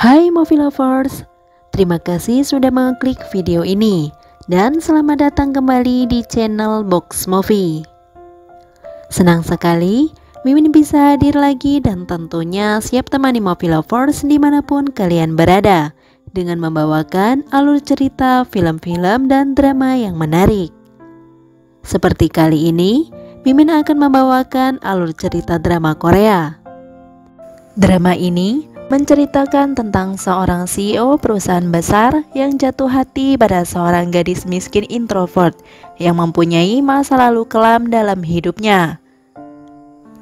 Hai movie lovers, terima kasih sudah mengklik video ini dan selamat datang kembali di channel Box Movie. Senang sekali Mimin bisa hadir lagi dan tentunya siap temani movie lovers dimanapun kalian berada dengan membawakan alur cerita film-film dan drama yang menarik. Seperti kali ini, Mimin akan membawakan alur cerita drama Korea. Drama ini menceritakan tentang seorang CEO perusahaan besar yang jatuh hati pada seorang gadis miskin introvert yang mempunyai masa lalu kelam dalam hidupnya.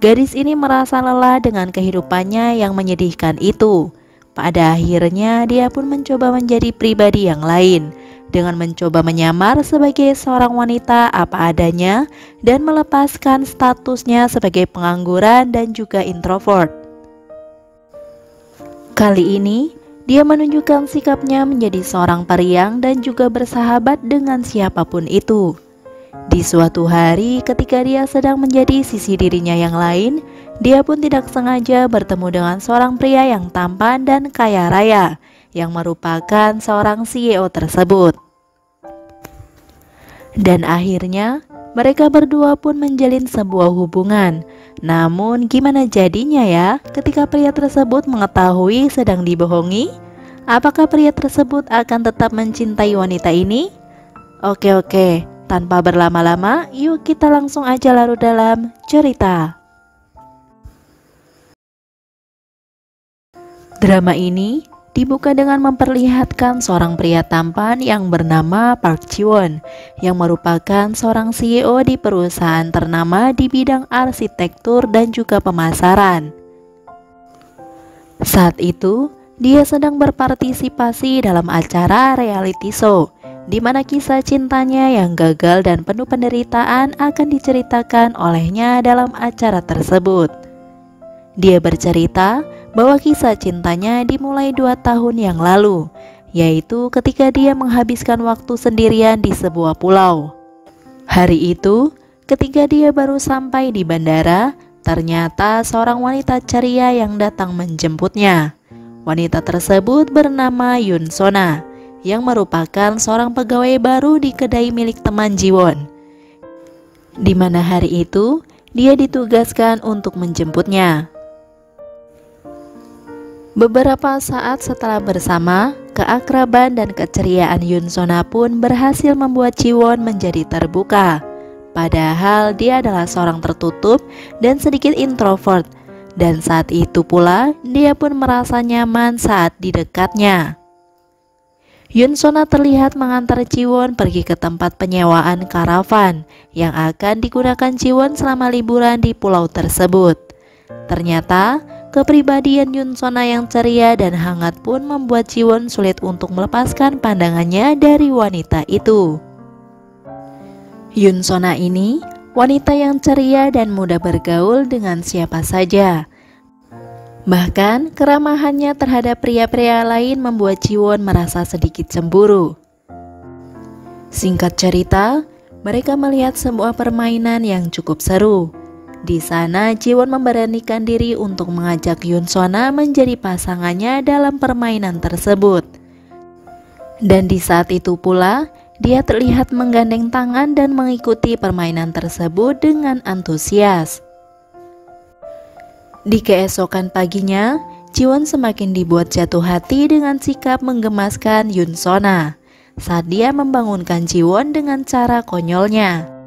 Gadis ini merasa lelah dengan kehidupannya yang menyedihkan itu. Pada akhirnya dia pun mencoba menjadi pribadi yang lain dengan mencoba menyamar sebagai seorang wanita apa adanya dan melepaskan statusnya sebagai pengangguran dan juga introvert. Kali ini, dia menunjukkan sikapnya menjadi seorang periang dan juga bersahabat dengan siapapun itu. Di suatu hari ketika dia sedang menjadi sisi dirinya yang lain, dia pun tidak sengaja bertemu dengan seorang pria yang tampan dan kaya raya, yang merupakan seorang CEO tersebut. Dan akhirnya, mereka berdua pun menjalin sebuah hubungan. Namun gimana jadinya ya ketika pria tersebut mengetahui sedang dibohongi? Apakah pria tersebut akan tetap mencintai wanita ini? Oke, tanpa berlama-lama, yuk kita langsung aja larut dalam cerita. Drama ini dibuka dengan memperlihatkan seorang pria tampan yang bernama Park Ji-won yang merupakan seorang CEO di perusahaan ternama di bidang arsitektur dan juga pemasaran. Saat itu, dia sedang berpartisipasi dalam acara reality show di mana kisah cintanya yang gagal dan penuh penderitaan akan diceritakan olehnya dalam acara tersebut. Dia bercerita bahwa kisah cintanya dimulai 2 tahun yang lalu, yaitu ketika dia menghabiskan waktu sendirian di sebuah pulau. Hari itu, ketika dia baru sampai di bandara, ternyata seorang wanita ceria yang datang menjemputnya. Wanita tersebut bernama Yoon Sona, yang merupakan seorang pegawai baru di kedai milik teman Ji-won. Di mana hari itu, dia ditugaskan untuk menjemputnya. Beberapa saat setelah bersama, keakraban dan keceriaan Yoon Sona pun berhasil membuat Ji-won menjadi terbuka. Padahal dia adalah seorang tertutup dan sedikit introvert, dan saat itu pula dia pun merasa nyaman saat di dekatnya. Yoon Sona terlihat mengantar Ji-won pergi ke tempat penyewaan karavan yang akan digunakan Ji-won selama liburan di pulau tersebut. Ternyata kepribadian Yoon Sona yang ceria dan hangat pun membuat Ji-won sulit untuk melepaskan pandangannya dari wanita itu. Yoon Sona ini wanita yang ceria dan mudah bergaul dengan siapa saja. Bahkan keramahannya terhadap pria-pria lain membuat Ji-won merasa sedikit cemburu. Singkat cerita, mereka melihat sebuah permainan yang cukup seru. Di sana Ji-won memberanikan diri untuk mengajak Yoon Sona menjadi pasangannya dalam permainan tersebut. Dan di saat itu pula, dia terlihat menggandeng tangan dan mengikuti permainan tersebut dengan antusias. Di keesokan paginya, Ji-won semakin dibuat jatuh hati dengan sikap menggemaskan Yoon Sona saat dia membangunkan Ji-won dengan cara konyolnya.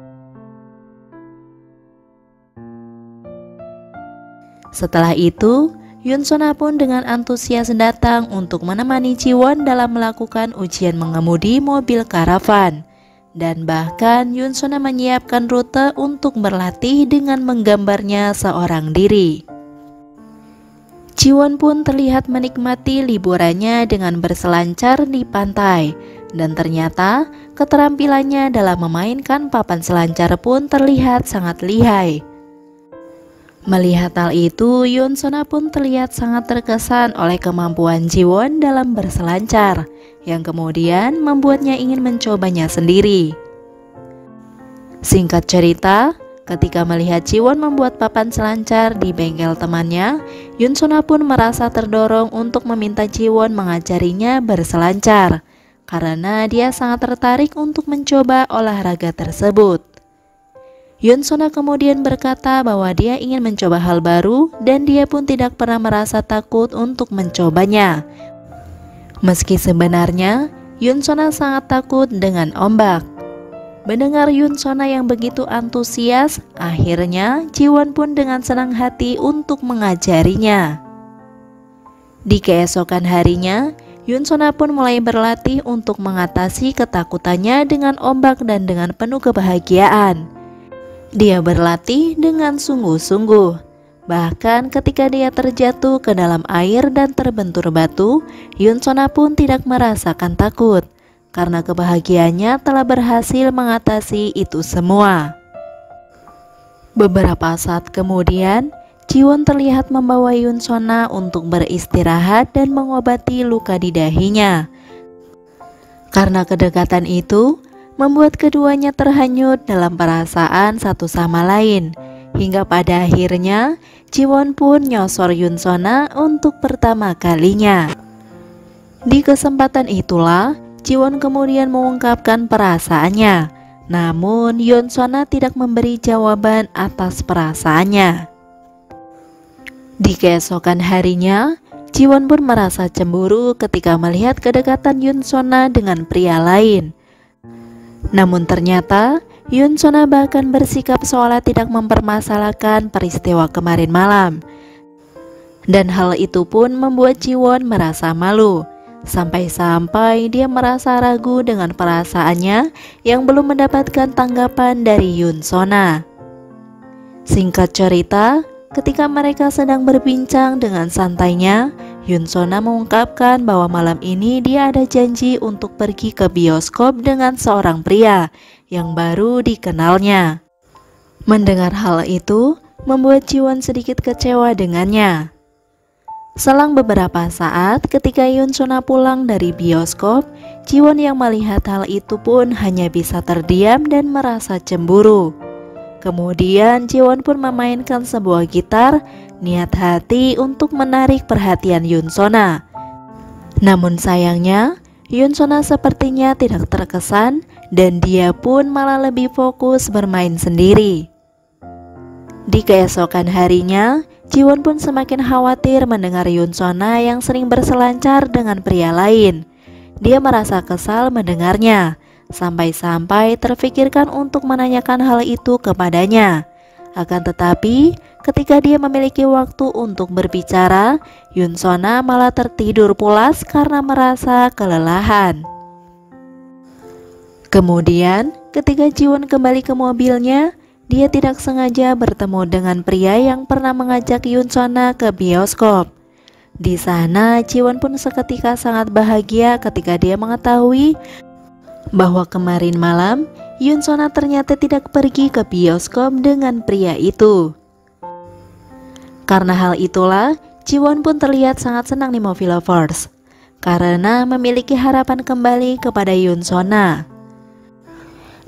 Setelah itu, Yoon Sona pun dengan antusias datang untuk menemani Ji-won dalam melakukan ujian mengemudi mobil karavan. Dan bahkan Yoon Sona menyiapkan rute untuk berlatih dengan menggambarnya seorang diri. Ji-won pun terlihat menikmati liburannya dengan berselancar di pantai. Dan ternyata keterampilannya dalam memainkan papan selancar pun terlihat sangat lihai. Melihat hal itu, Yoon Sona pun terlihat sangat terkesan oleh kemampuan Ji-won dalam berselancar, yang kemudian membuatnya ingin mencobanya sendiri. Singkat cerita, Ketika melihat Jiwon membuat papan selancar di bengkel temannya, Yunsona pun merasa terdorong untuk meminta Jiwon mengajarinya berselancar, karena dia sangat tertarik untuk mencoba olahraga tersebut. Yunsona kemudian berkata bahwa dia ingin mencoba hal baru dan dia pun tidak pernah merasa takut untuk mencobanya. Meski sebenarnya Yunsona sangat takut dengan ombak. Mendengar Yunsona yang begitu antusias, akhirnya Jiwon pun dengan senang hati untuk mengajarinya. Di keesokan harinya, Yunsona pun mulai berlatih untuk mengatasi ketakutannya dengan ombak dan dengan penuh kebahagiaan. Dia berlatih dengan sungguh-sungguh. Bahkan ketika dia terjatuh ke dalam air dan terbentur batu, Yunsona pun tidak merasakan takut, karena kebahagiaannya telah berhasil mengatasi itu semua. Beberapa saat kemudian, Jiwon terlihat membawa Yunsona untuk beristirahat dan mengobati luka di dahinya. Karena kedekatan itu, membuat keduanya terhanyut dalam perasaan satu sama lain. Hingga pada akhirnya, Jiwon pun nyosor Yunsona untuk pertama kalinya. Di kesempatan itulah, Jiwon kemudian mengungkapkan perasaannya. Namun, Yunsona tidak memberi jawaban atas perasaannya. Di keesokan harinya, Jiwon pun merasa cemburu ketika melihat kedekatan Yunsona dengan pria lain. Namun ternyata, Yunsona bahkan bersikap seolah tidak mempermasalahkan peristiwa kemarin malam. Dan hal itu pun membuat Jiwon merasa malu. Sampai-sampai dia merasa ragu dengan perasaannya yang belum mendapatkan tanggapan dari Yunsona. Singkat cerita, ketika mereka sedang berbincang dengan santainya, Yunsona mengungkapkan bahwa malam ini dia ada janji untuk pergi ke bioskop dengan seorang pria yang baru dikenalnya. Mendengar hal itu, membuat Jiwon sedikit kecewa dengannya. Selang beberapa saat, ketika Yunsona pulang dari bioskop, Jiwon yang melihat hal itu pun hanya bisa terdiam dan merasa cemburu. Kemudian Jiwon pun memainkan sebuah gitar, niat hati untuk menarik perhatian Yunsona. Namun sayangnya, Yunsona sepertinya tidak terkesan dan dia pun malah lebih fokus bermain sendiri. Di keesokan harinya, Jiwon pun semakin khawatir mendengar Yunsona yang sering berselancar dengan pria lain. Dia merasa kesal mendengarnya, sampai-sampai terfikirkan untuk menanyakan hal itu kepadanya. Akan tetapi, ketika dia memiliki waktu untuk berbicara, Yunsona malah tertidur pulas karena merasa kelelahan. Kemudian, ketika Jiwon kembali ke mobilnya, dia tidak sengaja bertemu dengan pria yang pernah mengajak Yunsona ke bioskop. Di sana, Jiwon pun seketika sangat bahagia ketika dia mengetahui bahwa kemarin malam Yunsona ternyata tidak pergi ke bioskop dengan pria itu. Karena hal itulah, Jiwon pun terlihat sangat senang di Movie Lovers karena memiliki harapan kembali kepada Yunsona.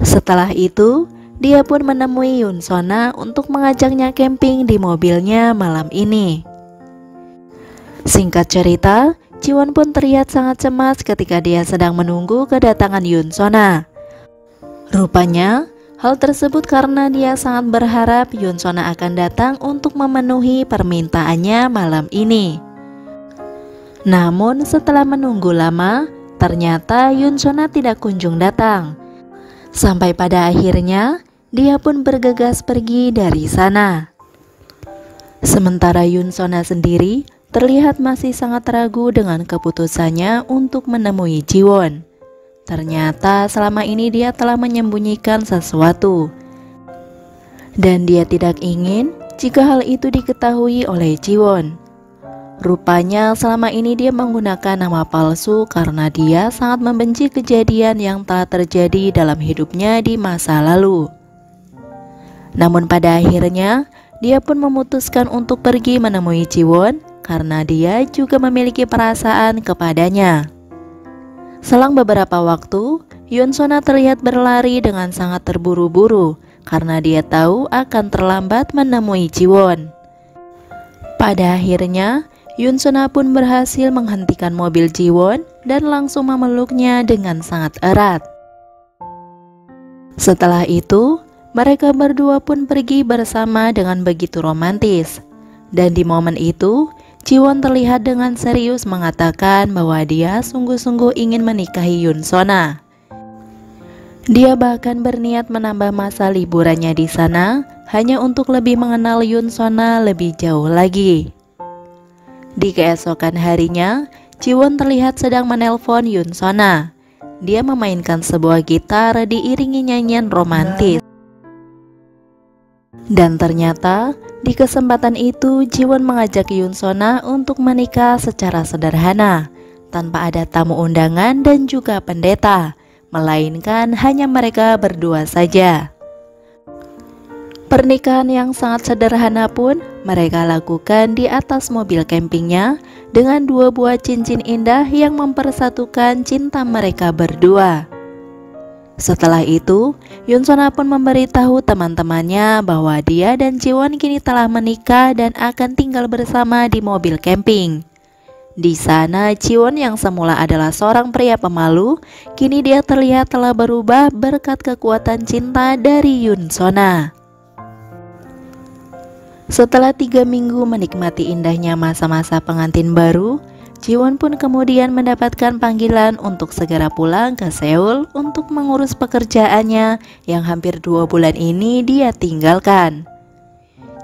Setelah itu, dia pun menemui Yunsona untuk mengajaknya camping di mobilnya malam ini. Singkat cerita, Jiwon pun terlihat sangat cemas ketika dia sedang menunggu kedatangan Yunsona. Rupanya, hal tersebut karena dia sangat berharap Yunsona akan datang untuk memenuhi permintaannya malam ini. Namun setelah menunggu lama, ternyata Yunsona tidak kunjung datang. Sampai pada akhirnya, dia pun bergegas pergi dari sana. Sementara Yunsona sendiri terlihat masih sangat ragu dengan keputusannya untuk menemui Jiwon. Ternyata selama ini dia telah menyembunyikan sesuatu. Dan dia tidak ingin jika hal itu diketahui oleh Jiwon. Rupanya selama ini dia menggunakan nama palsu karena dia sangat membenci kejadian yang telah terjadi dalam hidupnya di masa lalu. Namun pada akhirnya, dia pun memutuskan untuk pergi menemui Jiwon karena dia juga memiliki perasaan kepadanya. Selang beberapa waktu, Yunsona terlihat berlari dengan sangat terburu-buru karena dia tahu akan terlambat menemui Jiwon. Pada akhirnya, Yoon Sona pun berhasil menghentikan mobil Jiwon dan langsung memeluknya dengan sangat erat. Setelah itu, mereka berdua pun pergi bersama dengan begitu romantis. Dan di momen itu, Jiwon terlihat dengan serius mengatakan bahwa dia sungguh-sungguh ingin menikahi Yoon Sona. Dia bahkan berniat menambah masa liburannya di sana hanya untuk lebih mengenal Yoon Sona lebih jauh lagi. Di keesokan harinya, Jiwon terlihat sedang menelpon Yoon Sona. Dia memainkan sebuah gitar diiringi nyanyian romantis. Dan ternyata di kesempatan itu Jiwon mengajak Yoon Sona untuk menikah secara sederhana, tanpa ada tamu undangan dan juga pendeta, melainkan hanya mereka berdua saja. Pernikahan yang sangat sederhana pun mereka lakukan di atas mobil campingnya dengan 2 buah cincin indah yang mempersatukan cinta mereka berdua. Setelah itu, Yoon Sona pun memberitahu teman-temannya bahwa dia dan Jiwon kini telah menikah dan akan tinggal bersama di mobil camping. Di sana, Jiwon yang semula adalah seorang pria pemalu, kini dia terlihat telah berubah berkat kekuatan cinta dari Yoon Sona. Setelah 3 minggu menikmati indahnya masa-masa pengantin baru, Jiwon pun kemudian mendapatkan panggilan untuk segera pulang ke Seoul untuk mengurus pekerjaannya yang hampir 2 bulan ini dia tinggalkan.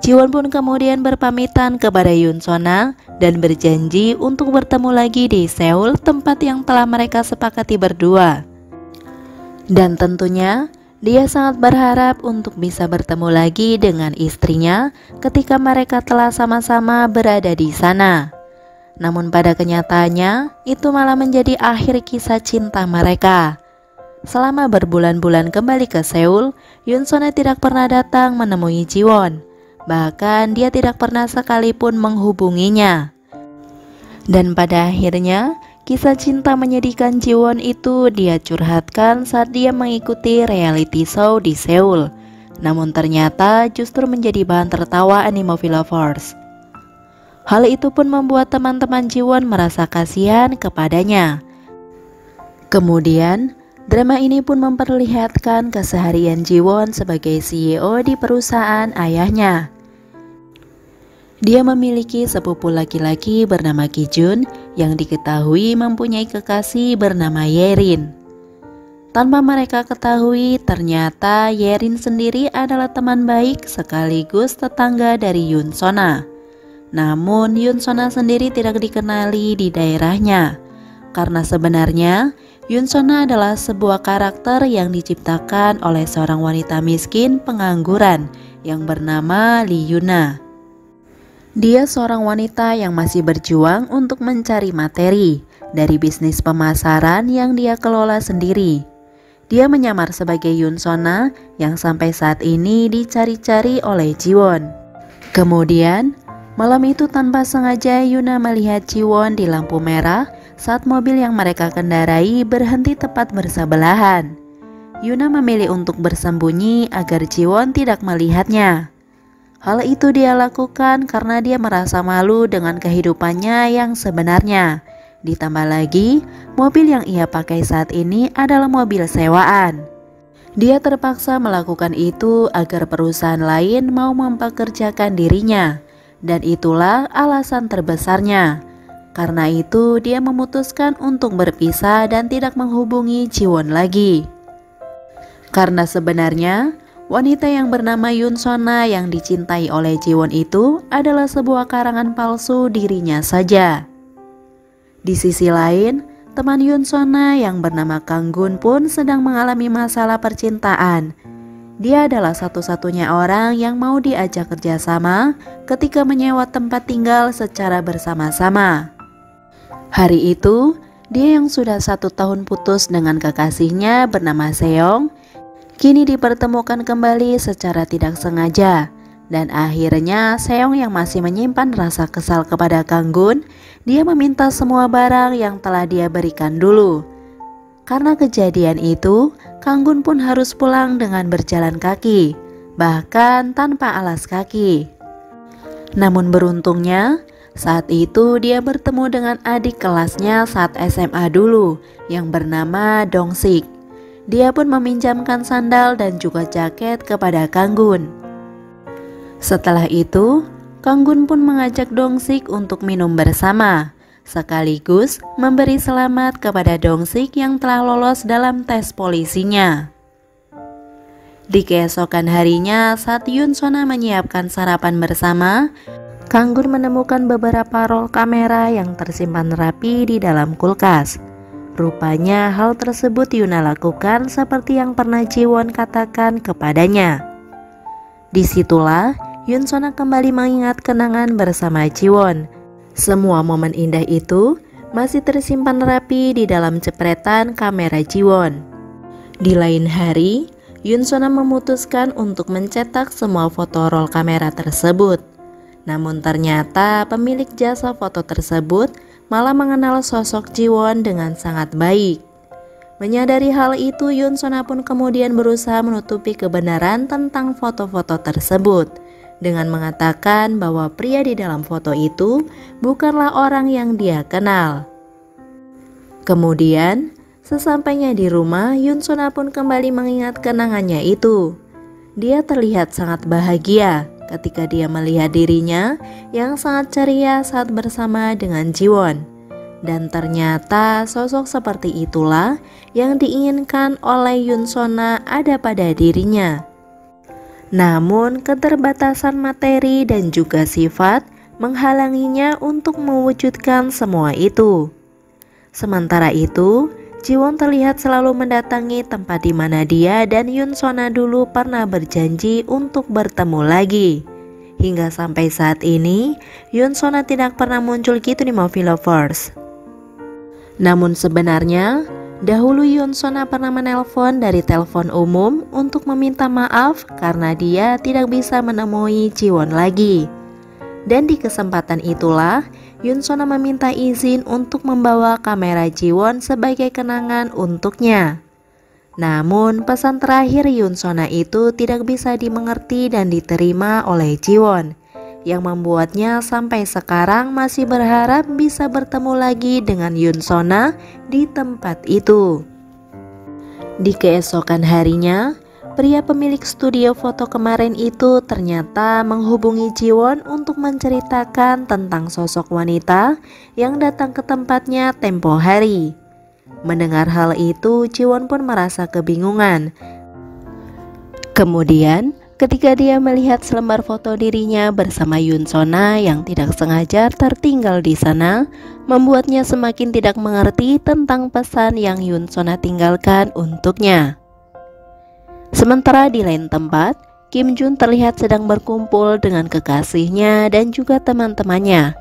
Jiwon pun kemudian berpamitan kepada Yoon Sona dan berjanji untuk bertemu lagi di Seoul, tempat yang telah mereka sepakati berdua. Dan tentunya dia sangat berharap untuk bisa bertemu lagi dengan istrinya ketika mereka telah sama-sama berada di sana. Namun pada kenyataannya itu malah menjadi akhir kisah cinta mereka. Selama berbulan-bulan kembali ke Seoul, Yoon Sona tidak pernah datang menemui Jiwon. Bahkan dia tidak pernah sekalipun menghubunginya. Dan pada akhirnya, kisah cinta menyedihkan Jiwon itu dia curhatkan saat dia mengikuti reality show di Seoul. Namun ternyata justru menjadi bahan tertawa Animovi lovers. Hal itu pun membuat teman-teman Jiwon merasa kasihan kepadanya. Kemudian, drama ini pun memperlihatkan keseharian Jiwon sebagai CEO di perusahaan ayahnya. Dia memiliki sepupu laki-laki bernama Ki-jun yang diketahui mempunyai kekasih bernama Yerin. Tanpa mereka ketahui, ternyata Yerin sendiri adalah teman baik sekaligus tetangga dari Yoon Sona. Namun Yoon Sona sendiri tidak dikenali di daerahnya, karena sebenarnya Yoon Sona adalah sebuah karakter yang diciptakan oleh seorang wanita miskin pengangguran yang bernama Lee Yuna. Dia seorang wanita yang masih berjuang untuk mencari materi dari bisnis pemasaran yang dia kelola sendiri. Dia menyamar sebagai Yoon Sona yang sampai saat ini dicari-cari oleh Jiwon. Kemudian, malam itu tanpa sengaja Yuna melihat Jiwon di lampu merah saat mobil yang mereka kendarai berhenti tepat bersebelahan. Yuna memilih untuk bersembunyi agar Jiwon tidak melihatnya. Hal itu dia lakukan karena dia merasa malu dengan kehidupannya yang sebenarnya. Ditambah lagi, mobil yang ia pakai saat ini adalah mobil sewaan. Dia terpaksa melakukan itu agar perusahaan lain mau mempekerjakan dirinya. Dan itulah alasan terbesarnya. Karena itu dia memutuskan untuk berpisah dan tidak menghubungi Jiwon lagi. Karena sebenarnya wanita yang bernama Yoon Sona yang dicintai oleh Jiwon itu adalah sebuah karangan palsu dirinya saja. Di sisi lain, teman Yoon Sona yang bernama Kang Gun pun sedang mengalami masalah percintaan. Dia adalah satu-satunya orang yang mau diajak kerjasama ketika menyewa tempat tinggal secara bersama-sama. Hari itu, dia yang sudah 1 tahun putus dengan kekasihnya bernama Seong, kini dipertemukan kembali secara tidak sengaja. Dan akhirnya Seong yang masih menyimpan rasa kesal kepada Kang Gun, dia meminta semua barang yang telah dia berikan dulu. Karena kejadian itu, Kang Gun pun harus pulang dengan berjalan kaki. bahkan tanpa alas kaki. Namun beruntungnya, saat itu dia bertemu dengan adik kelasnya saat SMA dulu yang bernama Dong-sik. Dia pun meminjamkan sandal dan juga jaket kepada Kang-gun. Setelah itu, Kang-gun pun mengajak Dong-sik untuk minum bersama, sekaligus memberi selamat kepada Dong-sik yang telah lolos dalam tes polisinya. Di keesokan harinya, saat Yoon Sona menyiapkan sarapan bersama, Kang-gun menemukan beberapa roll kamera yang tersimpan rapi di dalam kulkas. Rupanya hal tersebut Yuna lakukan seperti yang pernah Ji-won katakan kepadanya. Disitulah Yoon Sona kembali mengingat kenangan bersama Ji-won. Semua momen indah itu masih tersimpan rapi di dalam jepretan kamera Ji-won. Di lain hari, Yoon Sona memutuskan untuk mencetak semua foto roll kamera tersebut. Namun ternyata pemilik jasa foto tersebut malah mengenal sosok Ji-won dengan sangat baik. Menyadari hal itu, Yoon Sona pun kemudian berusaha menutupi kebenaran tentang foto-foto tersebut dengan mengatakan bahwa pria di dalam foto itu bukanlah orang yang dia kenal. Kemudian, sesampainya di rumah, Yoon Sona pun kembali mengingat kenangannya itu. Dia terlihat sangat bahagia ketika dia melihat dirinya yang sangat ceria saat bersama dengan Ji-won. Dan ternyata sosok seperti itulah yang diinginkan oleh Yoon Sona ada pada dirinya. Namun keterbatasan materi dan juga sifat menghalanginya untuk mewujudkan semua itu. Sementara itu, Ji-won terlihat selalu mendatangi tempat di mana dia dan Yoon Sona dulu pernah berjanji untuk bertemu lagi. Hingga sampai saat ini, Yoon Sona tidak pernah muncul gitu di Movie Lovers. Namun sebenarnya, dahulu Yoon Sona pernah menelpon dari telepon umum untuk meminta maaf karena dia tidak bisa menemui Ji-won lagi. Dan di kesempatan itulah, Yoon Sona meminta izin untuk membawa kamera Ji-won sebagai kenangan untuknya. Namun pesan terakhir Yoon Sona itu tidak bisa dimengerti dan diterima oleh Ji-won, yang membuatnya sampai sekarang masih berharap bisa bertemu lagi dengan Yoon Sona di tempat itu. Di keesokan harinya, pria pemilik studio foto kemarin itu ternyata menghubungi Ji-won untuk menceritakan tentang sosok wanita yang datang ke tempatnya tempo hari. Mendengar hal itu, Ji-won pun merasa kebingungan. Kemudian, ketika dia melihat selembar foto dirinya bersama Yoon Sona yang tidak sengaja tertinggal di sana, membuatnya semakin tidak mengerti tentang pesan yang Yoon Sona tinggalkan untuknya. Sementara di lain tempat, Kim Jun terlihat sedang berkumpul dengan kekasihnya dan juga teman-temannya.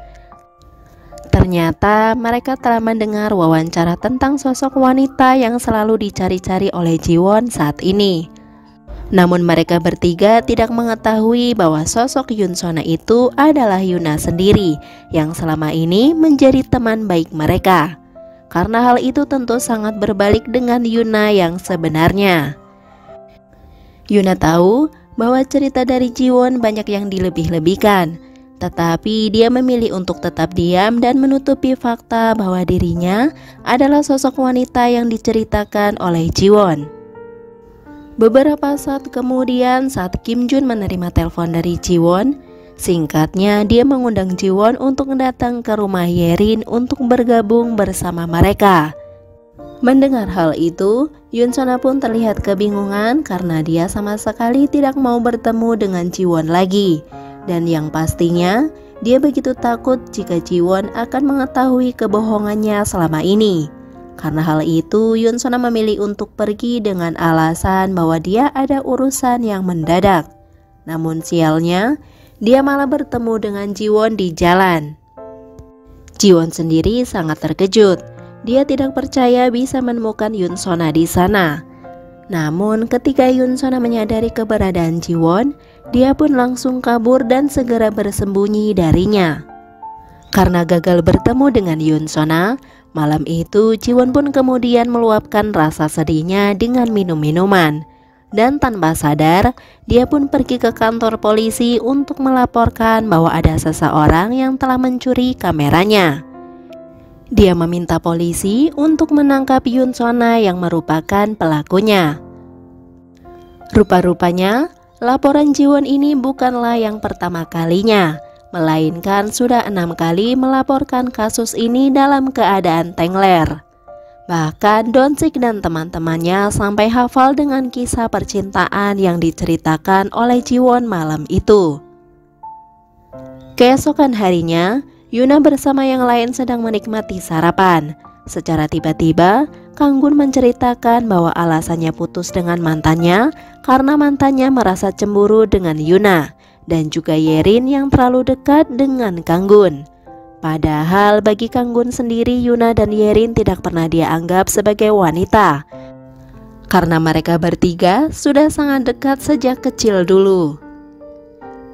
Ternyata mereka telah mendengar wawancara tentang sosok wanita yang selalu dicari-cari oleh Ji-won saat ini. Namun mereka bertiga tidak mengetahui bahwa sosok Yoon Sona itu adalah Yuna sendiri yang selama ini menjadi teman baik mereka. Karena hal itu tentu sangat berbalik dengan Yuna yang sebenarnya. Yuna tahu bahwa cerita dari Ji-won banyak yang dilebih-lebihkan, tetapi dia memilih untuk tetap diam dan menutupi fakta bahwa dirinya adalah sosok wanita yang diceritakan oleh Ji-won. Beberapa saat kemudian, saat Kim Jun menerima telepon dari Ji-won, singkatnya dia mengundang Ji-won untuk datang ke rumah Yerin untuk bergabung bersama mereka. Mendengar hal itu, Yoon Sona pun terlihat kebingungan karena dia sama sekali tidak mau bertemu dengan Ji-won lagi. Dan yang pastinya, dia begitu takut jika Ji-won akan mengetahui kebohongannya selama ini. Karena hal itu, Yoon Sona memilih untuk pergi dengan alasan bahwa dia ada urusan yang mendadak. Namun sialnya, dia malah bertemu dengan Ji-won di jalan. Ji-won sendiri sangat terkejut. Dia tidak percaya bisa menemukan Yoon Sona di sana. Namun ketika Yoon Sona menyadari keberadaan Ji-won, dia pun langsung kabur dan segera bersembunyi darinya. Karena gagal bertemu dengan Yoon Sona, malam itu Ji-won pun kemudian meluapkan rasa sedihnya dengan minum-minuman. dan tanpa sadar dia pun pergi ke kantor polisi untuk melaporkan bahwa ada seseorang yang telah mencuri kameranya. Dia meminta polisi untuk menangkap Yoon Sona yang merupakan pelakunya. Rupa-rupanya laporan Jiwon ini bukanlah yang pertama kalinya, melainkan sudah 6 kali melaporkan kasus ini dalam keadaan tengler. Bahkan Donsik dan teman-temannya sampai hafal dengan kisah percintaan yang diceritakan oleh Jiwon malam itu. Keesokan harinya, Yuna bersama yang lain sedang menikmati sarapan. Secara tiba-tiba, Kanggun menceritakan bahwa alasannya putus dengan mantannya karena mantannya merasa cemburu dengan Yuna dan juga Yerin yang terlalu dekat dengan Kanggun. Padahal bagi Kanggun sendiri, Yuna dan Yerin tidak pernah dia anggap sebagai wanita, karena mereka bertiga sudah sangat dekat sejak kecil dulu.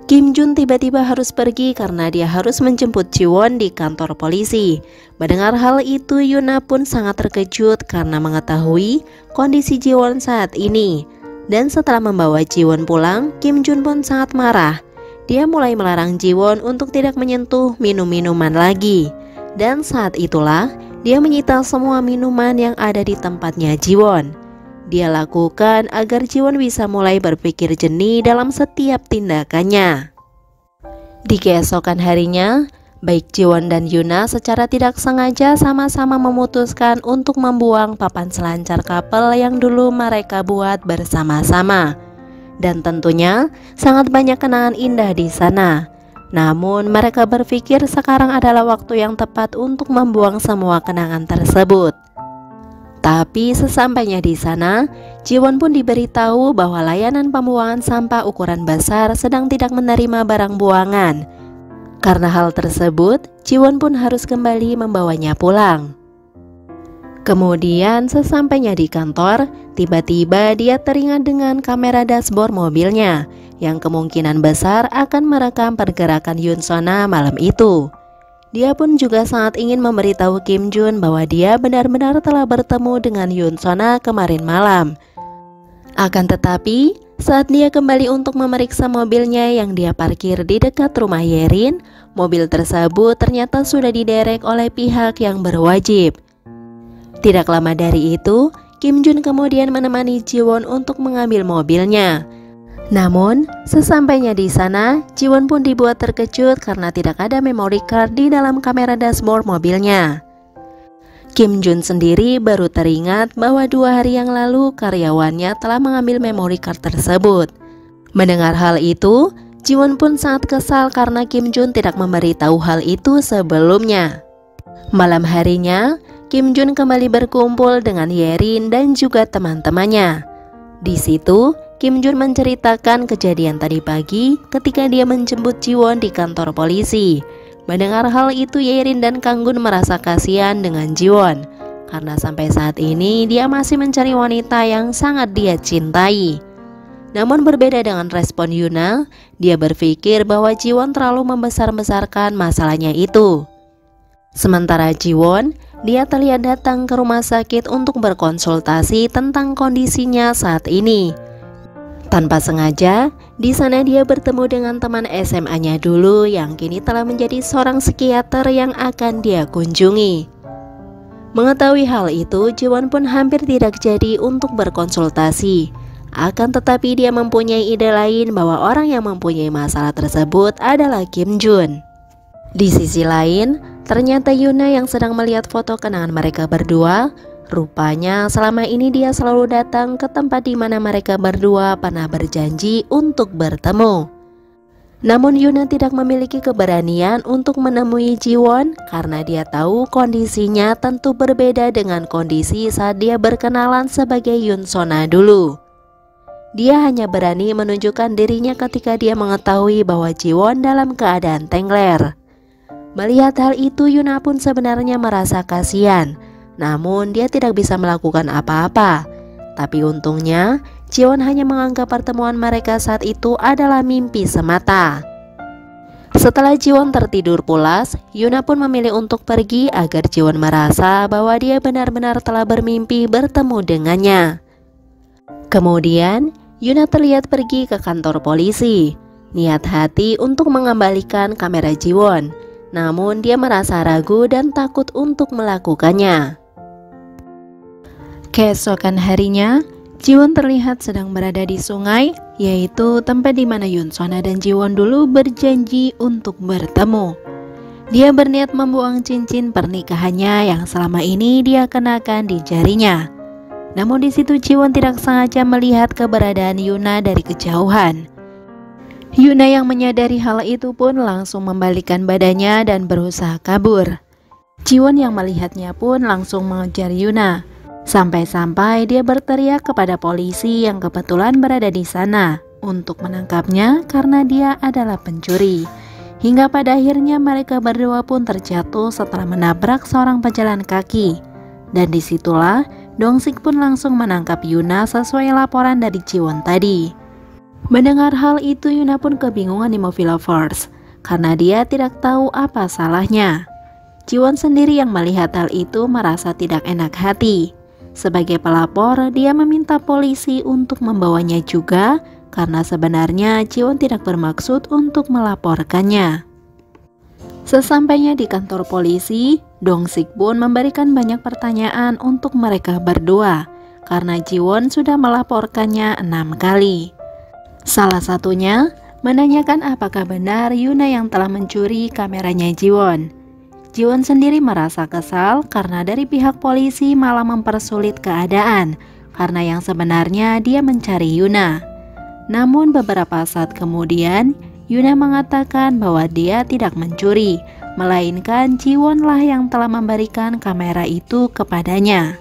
Kim Jun tiba-tiba harus pergi karena dia harus menjemput Jiwon di kantor polisi. Mendengar hal itu, Yuna pun sangat terkejut karena mengetahui kondisi Jiwon saat ini. Dan setelah membawa Jiwon pulang, Kim Jun pun sangat marah. Dia mulai melarang Jiwon untuk tidak menyentuh minum-minuman lagi. Dan saat itulah dia menyita semua minuman yang ada di tempatnya Jiwon. Dia lakukan agar Jiwon bisa mulai berpikir jernih dalam setiap tindakannya. Di keesokan harinya, baik Jiwon dan Yuna secara tidak sengaja sama-sama memutuskan untuk membuang papan selancar couple yang dulu mereka buat bersama-sama. Dan tentunya sangat banyak kenangan indah di sana. Namun mereka berpikir sekarang adalah waktu yang tepat untuk membuang semua kenangan tersebut. Tapi sesampainya di sana, Jiwon pun diberitahu bahwa layanan pembuangan sampah ukuran besar sedang tidak menerima barang buangan. Karena hal tersebut, Jiwon pun harus kembali membawanya pulang. Kemudian sesampainya di kantor, tiba-tiba dia teringat dengan kamera dashboard mobilnya yang kemungkinan besar akan merekam pergerakan Yoon Sona malam itu. Dia pun juga sangat ingin memberitahu Kim Jun bahwa dia benar-benar telah bertemu dengan Yoon Sona kemarin malam. Akan tetapi, saat dia kembali untuk memeriksa mobilnya yang dia parkir di dekat rumah Yerin, mobil tersebut ternyata sudah diderek oleh pihak yang berwajib. Tidak lama dari itu, Kim Jun kemudian menemani Jiwon untuk mengambil mobilnya. Namun, sesampainya di sana, Jiwon pun dibuat terkejut karena tidak ada memory card di dalam kamera dashboard mobilnya. Kim Jun sendiri baru teringat bahwa 2 hari yang lalu karyawannya telah mengambil memory card tersebut. Mendengar hal itu, Jiwon pun sangat kesal karena Kim Jun tidak memberitahu hal itu sebelumnya. Malam harinya, Kim Jun kembali berkumpul dengan Yerin dan juga teman-temannya. Di situ, Kim Jun menceritakan kejadian tadi pagi ketika dia menjemput Jiwon di kantor polisi. Mendengar hal itu, Yerin dan Kanggun merasa kasihan dengan Jiwon karena sampai saat ini dia masih mencari wanita yang sangat dia cintai. Namun berbeda dengan respon Yuna, dia berpikir bahwa Jiwon terlalu membesar-besarkan masalahnya itu. Sementara Jiwon, dia terlihat datang ke rumah sakit untuk berkonsultasi tentang kondisinya saat ini. Tanpa sengaja, di sana dia bertemu dengan teman SMA-nya dulu yang kini telah menjadi seorang psikiater yang akan dia kunjungi. Mengetahui hal itu, Jiwon pun hampir tidak jadi untuk berkonsultasi. Akan tetapi dia mempunyai ide lain bahwa orang yang mempunyai masalah tersebut adalah Kim Jun. Di sisi lain, ternyata Yuna yang sedang melihat foto kenangan mereka berdua, rupanya selama ini dia selalu datang ke tempat di mana mereka berdua pernah berjanji untuk bertemu. Namun Yuna tidak memiliki keberanian untuk menemui Jiwon karena dia tahu kondisinya tentu berbeda dengan kondisi saat dia berkenalan sebagai Yoon Sona dulu. Dia hanya berani menunjukkan dirinya ketika dia mengetahui bahwa Jiwon dalam keadaan tengler. Melihat hal itu, Yuna pun sebenarnya merasa kasihan. Namun dia tidak bisa melakukan apa-apa. Tapi untungnya, Jiwon hanya menganggap pertemuan mereka saat itu adalah mimpi semata. Setelah Jiwon tertidur pulas, Yuna pun memilih untuk pergi agar Jiwon merasa bahwa dia benar-benar telah bermimpi bertemu dengannya. Kemudian, Yuna terlihat pergi ke kantor polisi, niat hati untuk mengembalikan kamera Jiwon. Namun dia merasa ragu dan takut untuk melakukannya. Keesokan harinya, Jiwon terlihat sedang berada di sungai, yaitu tempat di mana Yoon Sona dan Jiwon dulu berjanji untuk bertemu. Dia berniat membuang cincin pernikahannya yang selama ini dia kenakan di jarinya. Namun di situ Jiwon tidak sengaja melihat keberadaan Yuna dari kejauhan. Yuna yang menyadari hal itu pun langsung membalikkan badannya dan berusaha kabur. Jiwon yang melihatnya pun langsung mengejar Yuna. Sampai-sampai dia berteriak kepada polisi yang kebetulan berada di sana untuk menangkapnya karena dia adalah pencuri. Hingga pada akhirnya mereka berdua pun terjatuh setelah menabrak seorang pejalan kaki. Dan disitulah Dong-sik pun langsung menangkap Yuna sesuai laporan dari Jiwon tadi. Mendengar hal itu, Yuna pun kebingungan di Movie Lovers karena dia tidak tahu apa salahnya. Jiwon sendiri yang melihat hal itu merasa tidak enak hati. Sebagai pelapor, dia meminta polisi untuk membawanya juga karena sebenarnya Jiwon tidak bermaksud untuk melaporkannya. Sesampainya di kantor polisi, Dong-sik pun memberikan banyak pertanyaan untuk mereka berdua karena Jiwon sudah melaporkannya 6 kali. Salah satunya menanyakan apakah benar Yuna yang telah mencuri kameranya Jiwon. Jiwon sendiri merasa kesal karena dari pihak polisi malah mempersulit keadaan karena yang sebenarnya dia mencari Yuna. Namun beberapa saat kemudian Yuna mengatakan bahwa dia tidak mencuri, melainkan Jiwonlah yang telah memberikan kamera itu kepadanya.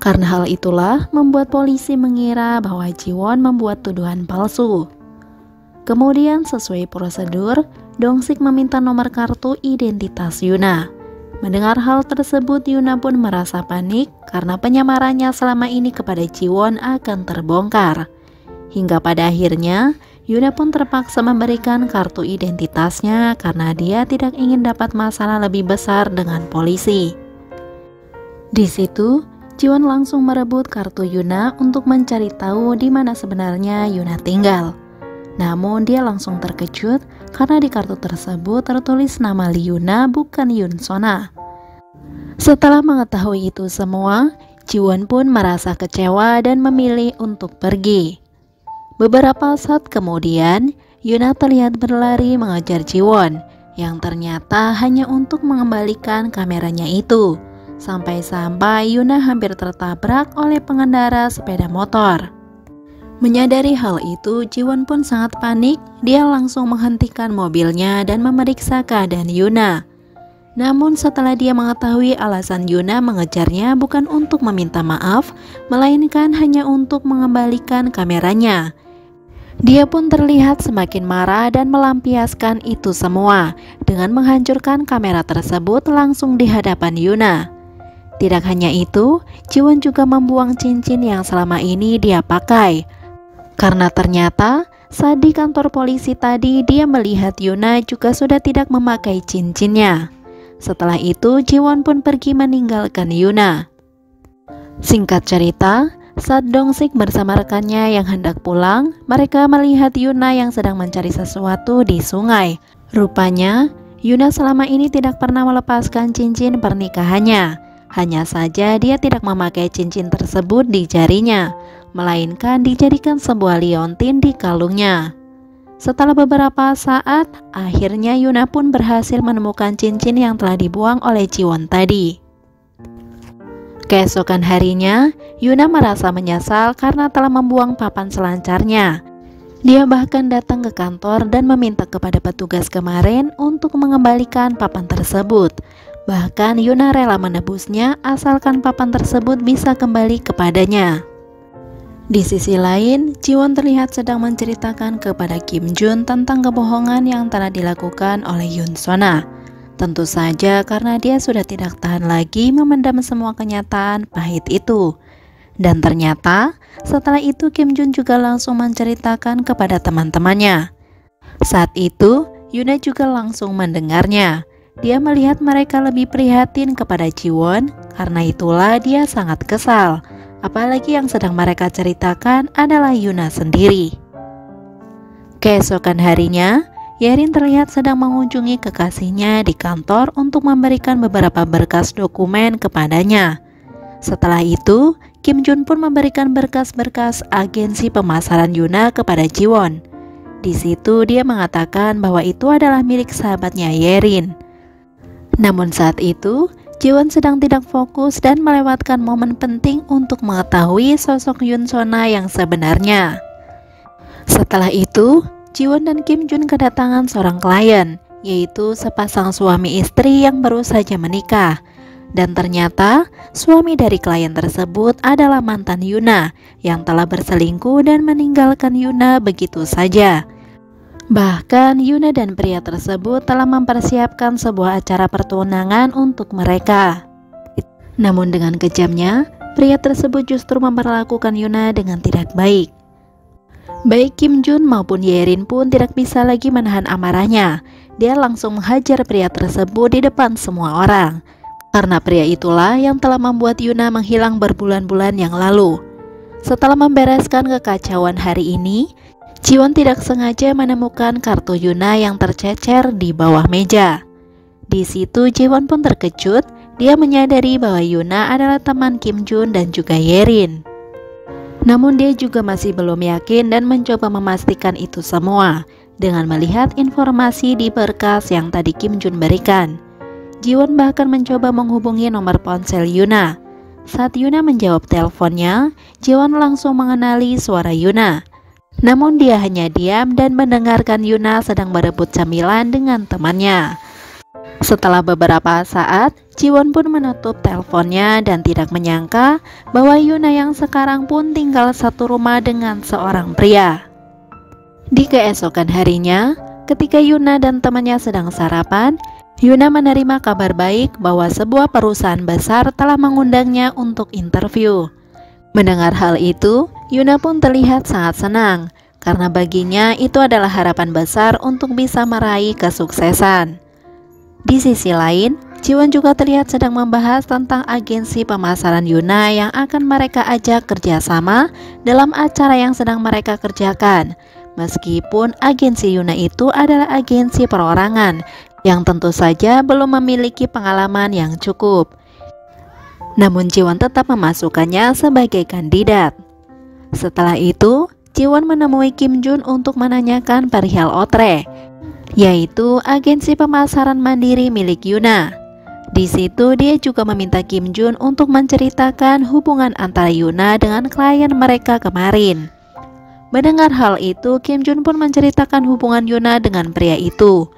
Karena hal itulah membuat polisi mengira bahwa Jiwon membuat tuduhan palsu. Kemudian sesuai prosedur, Dong-sik meminta nomor kartu identitas Yuna. Mendengar hal tersebut, Yuna pun merasa panik karena penyamarannya selama ini kepada Jiwon akan terbongkar. Hingga pada akhirnya, Yuna pun terpaksa memberikan kartu identitasnya karena dia tidak ingin dapat masalah lebih besar dengan polisi. Di situ, Jiwon langsung merebut kartu Yuna untuk mencari tahu di mana sebenarnya Yuna tinggal. Namun dia langsung terkejut karena di kartu tersebut tertulis nama Yuna bukan Yoon Sona. Setelah mengetahui itu semua, Jiwon pun merasa kecewa dan memilih untuk pergi. Beberapa saat kemudian, Yuna terlihat berlari mengejar Jiwon yang ternyata hanya untuk mengembalikan kameranya itu. Sampai-sampai Yuna hampir tertabrak oleh pengendara sepeda motor. Menyadari hal itu, Jiwon pun sangat panik. Dia langsung menghentikan mobilnya dan memeriksa keadaan Yuna. Namun setelah dia mengetahui alasan Yuna mengejarnya bukan untuk meminta maaf, melainkan hanya untuk mengembalikan kameranya, dia pun terlihat semakin marah dan melampiaskan itu semua dengan menghancurkan kamera tersebut langsung di hadapan Yuna. Tidak hanya itu, Jiwon juga membuang cincin yang selama ini dia pakai. Karena ternyata saat di kantor polisi tadi dia melihat Yuna juga sudah tidak memakai cincinnya. Setelah itu Jiwon pun pergi meninggalkan Yuna. Singkat cerita, saat Dong-sik bersama rekannya yang hendak pulang, mereka melihat Yuna yang sedang mencari sesuatu di sungai. Rupanya, Yuna selama ini tidak pernah melepaskan cincin pernikahannya. Hanya saja dia tidak memakai cincin tersebut di jarinya, melainkan dijadikan sebuah liontin di kalungnya. Setelah beberapa saat, akhirnya Yuna pun berhasil menemukan cincin yang telah dibuang oleh Jiwon tadi. Keesokan harinya, Yuna merasa menyesal karena telah membuang papan selancarnya. Dia bahkan datang ke kantor dan meminta kepada petugas kemarin untuk mengembalikan papan tersebut. Bahkan Yuna rela menebusnya asalkan papan tersebut bisa kembali kepadanya. Di sisi lain, Jiwon terlihat sedang menceritakan kepada Kim Jun tentang kebohongan yang telah dilakukan oleh Yoon Sona. Tentu saja karena dia sudah tidak tahan lagi memendam semua kenyataan pahit itu. Dan ternyata setelah itu Kim Jun juga langsung menceritakan kepada teman-temannya. Saat itu Yuna juga langsung mendengarnya. Dia melihat mereka lebih prihatin kepada Jiwon, karena itulah dia sangat kesal. apalagi yang sedang mereka ceritakan adalah Yuna sendiri. Keesokan harinya, Yerin terlihat sedang mengunjungi kekasihnya di kantor untuk memberikan beberapa berkas dokumen kepadanya. Setelah itu, Kim Jun pun memberikan berkas-berkas agensi pemasaran Yuna kepada Jiwon. Di situ dia mengatakan bahwa itu adalah milik sahabatnya Yerin. Namun saat itu, Jiwon sedang tidak fokus dan melewatkan momen penting untuk mengetahui sosok Yoon Sona yang sebenarnya. Setelah itu, Jiwon dan Kim Jun kedatangan seorang klien, yaitu sepasang suami istri yang baru saja menikah. Dan ternyata suami dari klien tersebut adalah mantan Yuna yang telah berselingkuh dan meninggalkan Yuna begitu saja. Bahkan Yuna dan pria tersebut telah mempersiapkan sebuah acara pertunangan untuk mereka. Namun dengan kejamnya, pria tersebut justru memperlakukan Yuna dengan tidak baik. Baik Kim Jun maupun Yerin pun tidak bisa lagi menahan amarahnya. Dia langsung menghajar pria tersebut di depan semua orang. Karena pria itulah yang telah membuat Yuna menghilang berbulan-bulan yang lalu. Setelah membereskan kekacauan hari ini, Jiwon tidak sengaja menemukan kartu Yuna yang tercecer di bawah meja. Di situ Jiwon pun terkejut. Dia menyadari bahwa Yuna adalah teman Kim Jun dan juga Yerin. Namun dia juga masih belum yakin dan mencoba memastikan itu semua dengan melihat informasi di berkas yang tadi Kim Jun berikan. Jiwon bahkan mencoba menghubungi nomor ponsel Yuna. Saat Yuna menjawab teleponnya, Jiwon langsung mengenali suara Yuna. Namun dia hanya diam dan mendengarkan Yuna sedang berebut camilan dengan temannya. Setelah beberapa saat, Jiwon pun menutup teleponnya dan tidak menyangka bahwa Yuna yang sekarang pun tinggal satu rumah dengan seorang pria. Di keesokan harinya, ketika Yuna dan temannya sedang sarapan, Yuna menerima kabar baik bahwa sebuah perusahaan besar telah mengundangnya untuk interview. Mendengar hal itu, Yuna pun terlihat sangat senang karena baginya itu adalah harapan besar untuk bisa meraih kesuksesan. Di sisi lain, Jiwon juga terlihat sedang membahas tentang agensi pemasaran Yuna yang akan mereka ajak kerjasama dalam acara yang sedang mereka kerjakan. Meskipun agensi Yuna itu adalah agensi perorangan yang tentu saja belum memiliki pengalaman yang cukup. Namun Jiwon tetap memasukkannya sebagai kandidat. Setelah itu, Jiwon menemui Kim Jun untuk menanyakan perihal Otre, yaitu agensi pemasaran mandiri milik Yuna. Di situ dia juga meminta Kim Jun untuk menceritakan hubungan antara Yuna dengan klien mereka kemarin. Mendengar hal itu, Kim Jun pun menceritakan hubungan Yuna dengan pria itu.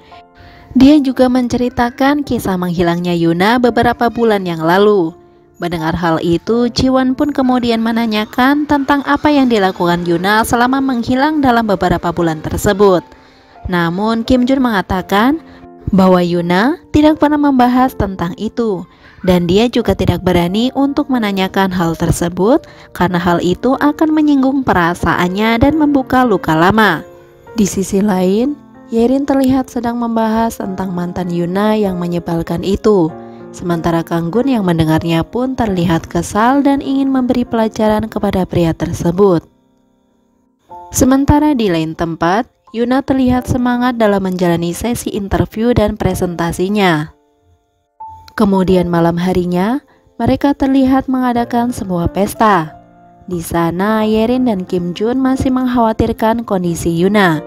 Dia juga menceritakan kisah menghilangnya Yuna beberapa bulan yang lalu. Mendengar hal itu, Jiwon pun kemudian menanyakan tentang apa yang dilakukan Yuna selama menghilang dalam beberapa bulan tersebut. Namun Kim Jun mengatakan bahwa Yuna tidak pernah membahas tentang itu, dan dia juga tidak berani untuk menanyakan hal tersebut karena hal itu akan menyinggung perasaannya dan membuka luka lama. Di sisi lain, Yerin terlihat sedang membahas tentang mantan Yuna yang menyebalkan itu. Sementara Kang Gun yang mendengarnya pun terlihat kesal dan ingin memberi pelajaran kepada pria tersebut. Sementara di lain tempat, Yuna terlihat semangat dalam menjalani sesi interview dan presentasinya. Kemudian malam harinya, mereka terlihat mengadakan sebuah pesta. Di sana, Yerin dan Kim Jun masih mengkhawatirkan kondisi Yuna.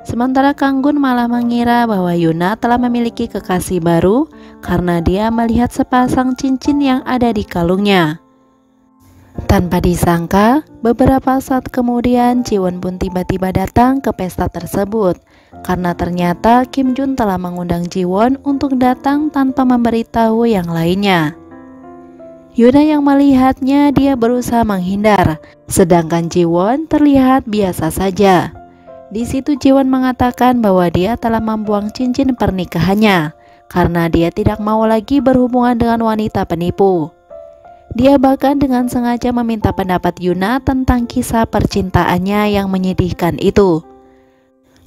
Sementara Kang Gun malah mengira bahwa Yuna telah memiliki kekasih baru karena dia melihat sepasang cincin yang ada di kalungnya. Tanpa disangka, beberapa saat kemudian Jiwon pun tiba-tiba datang ke pesta tersebut karena ternyata Kim Jun telah mengundang Jiwon untuk datang tanpa memberitahu yang lainnya. Yuna yang melihatnya dia berusaha menghindar, sedangkan Jiwon terlihat biasa saja. Di situ Jiwon mengatakan bahwa dia telah membuang cincin pernikahannya karena dia tidak mau lagi berhubungan dengan wanita penipu. Dia bahkan dengan sengaja meminta pendapat Yuna tentang kisah percintaannya yang menyedihkan itu.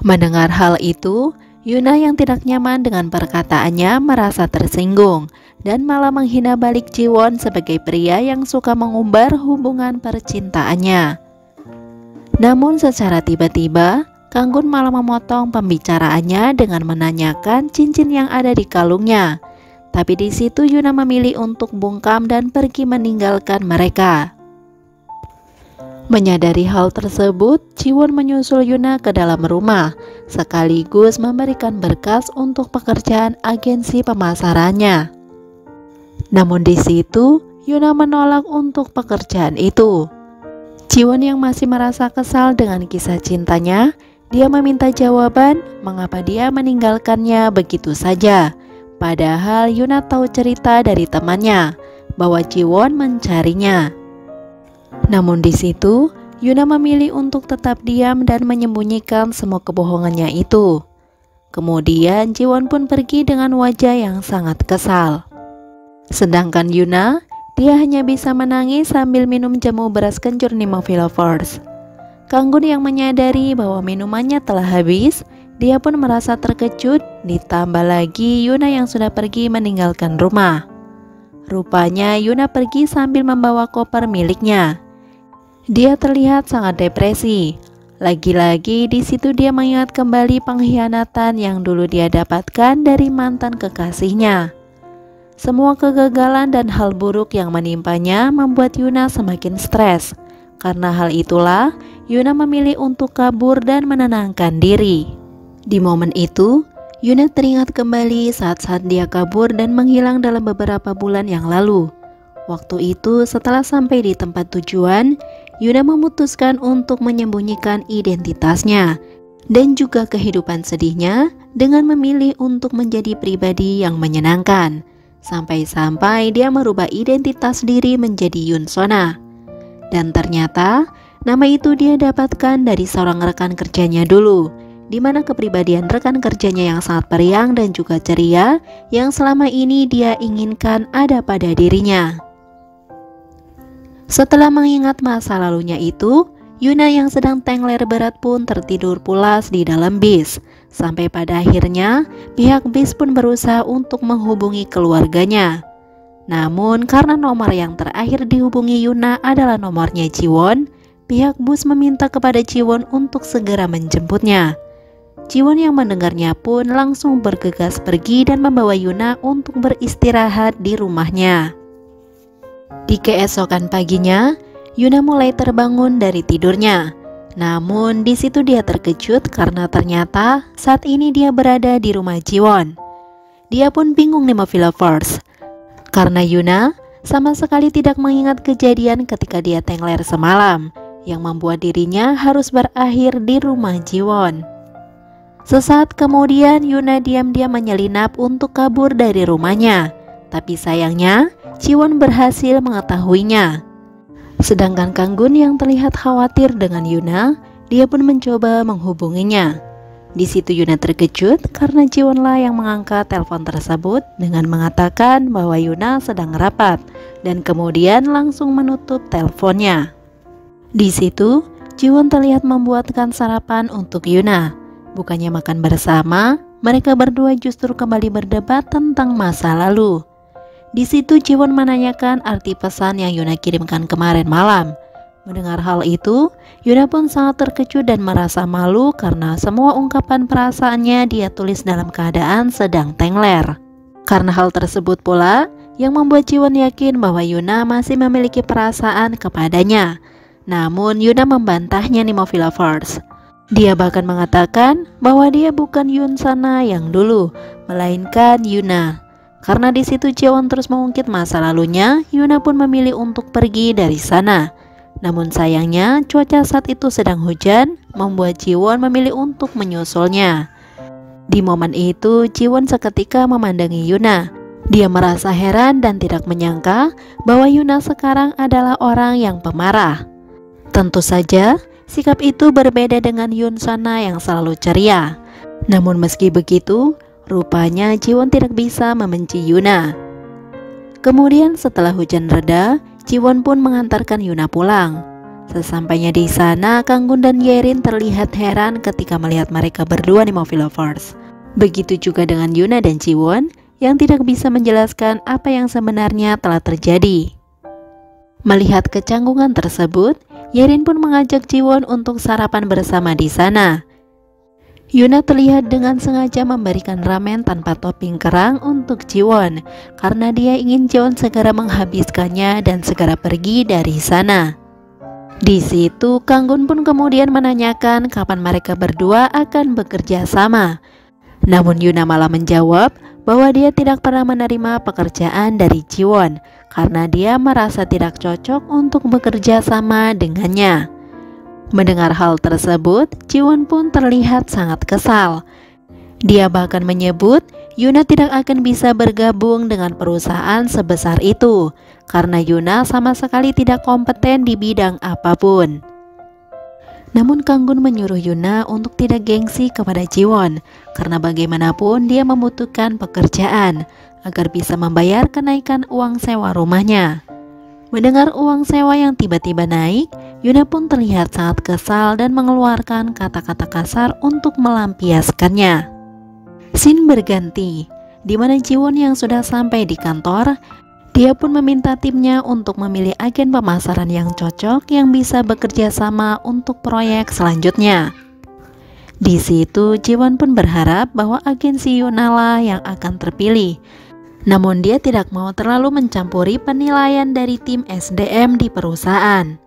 Mendengar hal itu, Yuna yang tidak nyaman dengan perkataannya merasa tersinggung dan malah menghina balik Jiwon sebagai pria yang suka mengumbar hubungan percintaannya. Namun secara tiba-tiba, Kanggun malah memotong pembicaraannya dengan menanyakan cincin yang ada di kalungnya. Tapi di situ Yuna memilih untuk bungkam dan pergi meninggalkan mereka. Menyadari hal tersebut, Jiwon menyusul Yuna ke dalam rumah, sekaligus memberikan berkas untuk pekerjaan agensi pemasarannya. Namun di situ, Yuna menolak untuk pekerjaan itu. Jiwon yang masih merasa kesal dengan kisah cintanya, dia meminta jawaban mengapa dia meninggalkannya begitu saja. Padahal Yuna tahu cerita dari temannya bahwa Jiwon mencarinya. Namun di situ, Yuna memilih untuk tetap diam dan menyembunyikan semua kebohongannya itu. Kemudian Jiwon pun pergi dengan wajah yang sangat kesal. Sedangkan Yuna, dia hanya bisa menangis sambil minum jamu beras kencur Nemophila Force. Kanggun yang menyadari bahwa minumannya telah habis, dia pun merasa terkejut, ditambah lagi Yuna yang sudah pergi meninggalkan rumah. Rupanya Yuna pergi sambil membawa koper miliknya. Dia terlihat sangat depresi. Lagi-lagi di situ dia mengingat kembali pengkhianatan yang dulu dia dapatkan dari mantan kekasihnya. Semua kegagalan dan hal buruk yang menimpanya membuat Yuna semakin stres. Karena hal itulah, Yuna memilih untuk kabur dan menenangkan diri. Di momen itu, Yuna teringat kembali saat-saat dia kabur dan menghilang dalam beberapa bulan yang lalu. Waktu itu, setelah sampai di tempat tujuan, Yuna memutuskan untuk menyembunyikan identitasnya dan juga kehidupan sedihnya dengan memilih untuk menjadi pribadi yang menyenangkan. Sampai-sampai dia merubah identitas diri menjadi Yoon Sona. Dan ternyata, nama itu dia dapatkan dari seorang rekan kerjanya dulu, di mana kepribadian rekan kerjanya yang sangat periang dan juga ceria yang selama ini dia inginkan ada pada dirinya. Setelah mengingat masa lalunya itu, Yuna yang sedang tengler berat pun tertidur pulas di dalam bis. Sampai pada akhirnya, pihak bis pun berusaha untuk menghubungi keluarganya. Namun karena nomor yang terakhir dihubungi Yuna adalah nomornya Jiwon, pihak bus meminta kepada Jiwon untuk segera menjemputnya. Jiwon yang mendengarnya pun langsung bergegas pergi dan membawa Yuna untuk beristirahat di rumahnya. Di keesokan paginya, Yuna mulai terbangun dari tidurnya. Namun di situ dia terkejut karena ternyata saat ini dia berada di rumah Jiwon. Dia pun bingung Nemophila Force, karena Yuna sama sekali tidak mengingat kejadian ketika dia tengler semalam, yang membuat dirinya harus berakhir di rumah Jiwon. Sesaat kemudian Yuna diam-diam menyelinap untuk kabur dari rumahnya. Tapi sayangnya Jiwon berhasil mengetahuinya. Sedangkan Kanggun yang terlihat khawatir dengan Yuna, dia pun mencoba menghubunginya. Di situ Yuna terkejut karena Jiwonlah yang mengangkat telepon tersebut dengan mengatakan bahwa Yuna sedang rapat dan kemudian langsung menutup teleponnya. Di situ Jiwon terlihat membuatkan sarapan untuk Yuna. Bukannya makan bersama, mereka berdua justru kembali berdebat tentang masa lalu. Di situ Jiwon menanyakan arti pesan yang Yuna kirimkan kemarin malam. Mendengar hal itu, Yuna pun sangat terkejut dan merasa malu karena semua ungkapan perasaannya dia tulis dalam keadaan sedang tengler. Karena hal tersebut pula yang membuat Jiwon yakin bahwa Yuna masih memiliki perasaan kepadanya. Namun Yuna membantahnya Nemophila Force. Dia bahkan mengatakan bahwa dia bukan Yoon Sona yang dulu, melainkan Yuna. Karena di situ Jiwon terus mengungkit masa lalunya, Yuna pun memilih untuk pergi dari sana. Namun sayangnya cuaca saat itu sedang hujan, membuat Jiwon memilih untuk menyusulnya. Di momen itu Jiwon seketika memandangi Yuna. Dia merasa heran dan tidak menyangka bahwa Yuna sekarang adalah orang yang pemarah. Tentu saja sikap itu berbeda dengan Yoon Sona yang selalu ceria. Namun meski begitu, rupanya Jiwon tidak bisa membenci Yuna. Kemudian setelah hujan reda, Jiwon pun mengantarkan Yuna pulang. Sesampainya di sana, Kanggun dan Yerin terlihat heran ketika melihat mereka berdua Nemophila Force. Begitu juga dengan Yuna dan Jiwon yang tidak bisa menjelaskan apa yang sebenarnya telah terjadi. Melihat kecanggungan tersebut, Yerin pun mengajak Jiwon untuk sarapan bersama di sana. Yuna terlihat dengan sengaja memberikan ramen tanpa topping kerang untuk Jiwon karena dia ingin Jiwon segera menghabiskannya dan segera pergi dari sana. Di situ Kanggun pun kemudian menanyakan kapan mereka berdua akan bekerja sama. Namun Yuna malah menjawab bahwa dia tidak pernah menerima pekerjaan dari Jiwon karena dia merasa tidak cocok untuk bekerja sama dengannya. Mendengar hal tersebut, Jiwon pun terlihat sangat kesal. Dia bahkan menyebut Yuna tidak akan bisa bergabung dengan perusahaan sebesar itu karena Yuna sama sekali tidak kompeten di bidang apapun. Namun Kanggun menyuruh Yuna untuk tidak gengsi kepada Jiwon karena bagaimanapun dia membutuhkan pekerjaan agar bisa membayar kenaikan uang sewa rumahnya. Mendengar uang sewa yang tiba-tiba naik, Yuna pun terlihat sangat kesal dan mengeluarkan kata-kata kasar untuk melampiaskannya. Scene berganti, di mana Jiwon yang sudah sampai di kantor, dia pun meminta timnya untuk memilih agen pemasaran yang cocok yang bisa bekerja sama untuk proyek selanjutnya. Di situ Jiwon pun berharap bahwa agensi Yuna lah yang akan terpilih. Namun dia tidak mau terlalu mencampuri penilaian dari tim SDM di perusahaan.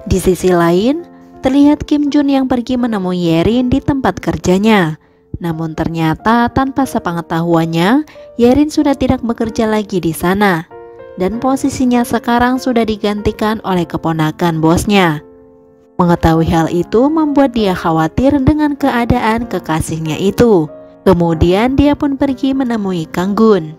Di sisi lain, terlihat Kim Jun yang pergi menemui Yerin di tempat kerjanya. Namun ternyata tanpa sepengetahuannya, Yerin sudah tidak bekerja lagi di sana. Dan posisinya sekarang sudah digantikan oleh keponakan bosnya. Mengetahui hal itu membuat dia khawatir dengan keadaan kekasihnya itu. Kemudian dia pun pergi menemui Kanggun.